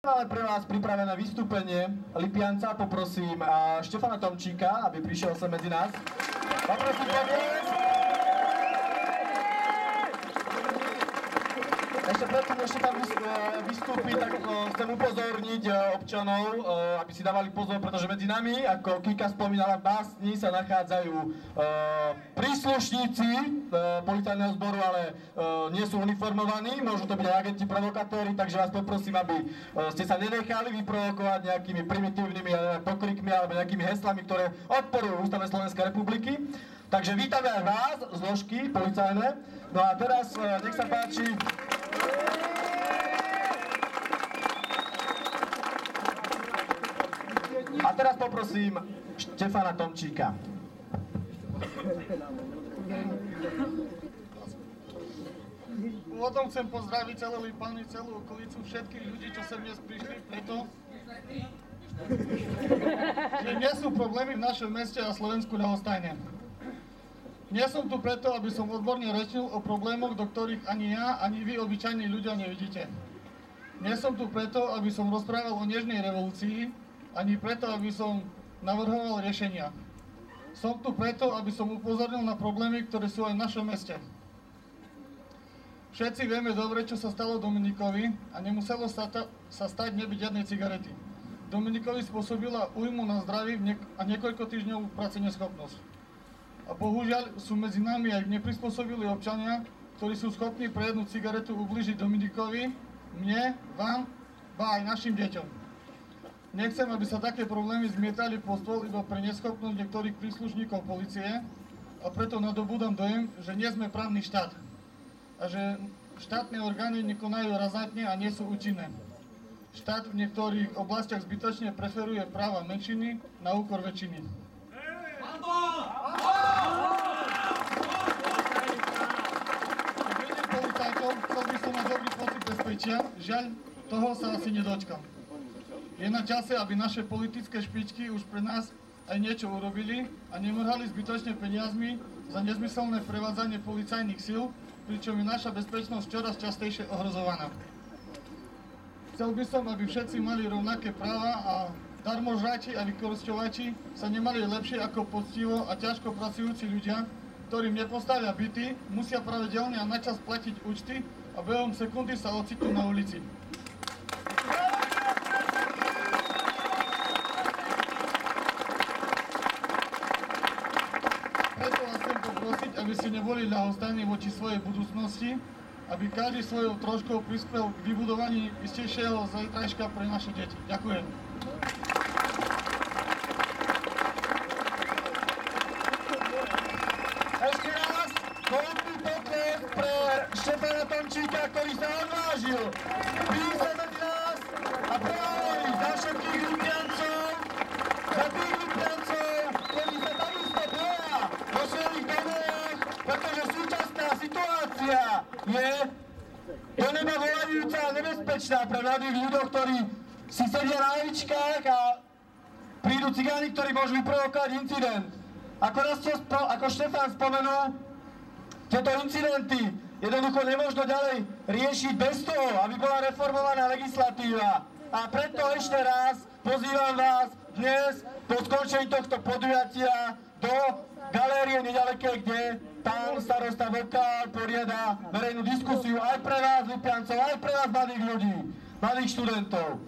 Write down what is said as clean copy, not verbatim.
máme pre vás pripravené vystúpenie Lipianca. Poprosím Štefana Tomčíka, aby prišiel sem medzi nás. Poprosím podviesť. Ešte predtým, než tam vystúpi, tak chcem upozorniť občanov, aby si dávali pozor, pretože medzi nami, ako Kika spomínala v básni, sa nachádzajú príslušníci policajného zboru, ale nie sú uniformovaní, môžu to byť aj agenti provokatéri, takže vás poprosím, aby ste sa nenechali vyprovokovať nejakými primitívnymi pokrikmi alebo nejakými heslami, ktoré odporujú Ústave Slovenskej republiky. Takže vítame aj vás, zložky policajné. No a teraz, nech sa páči. A teraz poprosím Štefana Tomčíka. Úvodom chcem pozdraviť celé Lipany, celú okolicu, všetkých ľudí, čo sem dnes prišli, preto, že nie sú problémy v našom meste a Slovensku ľahostajné. Nie som tu preto, aby som odborne rečnil o problémoch, do ktorých ani ja, ani vy, obyčajní ľudia, nevidíte. Nie som tu preto, aby som rozprával o nežnej revolúcii, ani preto, aby som navrhoval riešenia. Som tu preto, aby som upozornil na problémy, ktoré sú aj v našom meste. Všetci vieme dobre, čo sa stalo Dominikovi a nemuselo sa stať nebyť žiadnej cigarety. Dominikovi spôsobila újmu na zdraví a niekoľko týždňov práce neschopnosť. A bohužiaľ sú medzi nami aj neprispôsobili občania, ktorí sú schopní pre jednu cigaretu ublížiť Dominikovi, mne, vám, ba aj našim deťom. Nechcem, aby sa také problémy zmietali pod stôl iba pre neschopnosť niektorých príslušníkov polície a preto nadobúdam dojem, že nie sme právny štát a že štátne orgány nekonajú razantne a nie sú účinné. Štát v niektorých oblastiach zbytočne preferuje práva menšiny na úkor väčšiny. Keď vediem policajtov, chcel by som mať dobrý pocit bezpečia, žiaľ, toho sa asi nedočkam. Je na čase, aby naše politické špičky už pre nás aj niečo urobili a nemrhali zbytočne peniazmi za nezmyselné prevádzanie policajných síl, pričom je naša bezpečnosť čoraz častejšie ohrozovaná. Chcel by som, aby všetci mali rovnaké práva a darmožráči a vykorisťovači sa nemali lepšie ako poctivo a ťažko pracujúci ľudia, ktorým nepostavia byty, musia pravidelne a načas platiť účty a behom sekundy sa ocitnú na ulici. Preto vás chcem poprosiť, aby ste neboli ľahostajní voči svojej budúcnosti, aby každý svojou troškou prispel k vybudovaní istejšieho zajtrajška pre naše deti. Ďakujem. Ešte raz veľký potlesk pre Štefana Tomčíka, ktorý sa odvážil prísť medzi nás a prehovoriť za všetkých Lipiancov, za tých Lipiancov, ktorí sa takisto boja vo svojich domoch, pretože súčasná situácia je do neba volajúca a nebezpečná pre mladých ľudí, ktorí si sedia na lavičkách a prídu cigáni, ktorí môžu vyprovokovať incident. Ako Štefán spomenul, tieto incidenty jednoducho nemôžno ďalej riešiť bez toho, aby bola reformovaná legislatíva. A preto ešte raz pozývam vás dnes po skončení tohto podujatia do galérie nedalekej, kde pán starosta Vokál poriada verejnú diskusiu aj pre vás, Lipiancov, aj pre vás mladých ľudí, mladých študentov.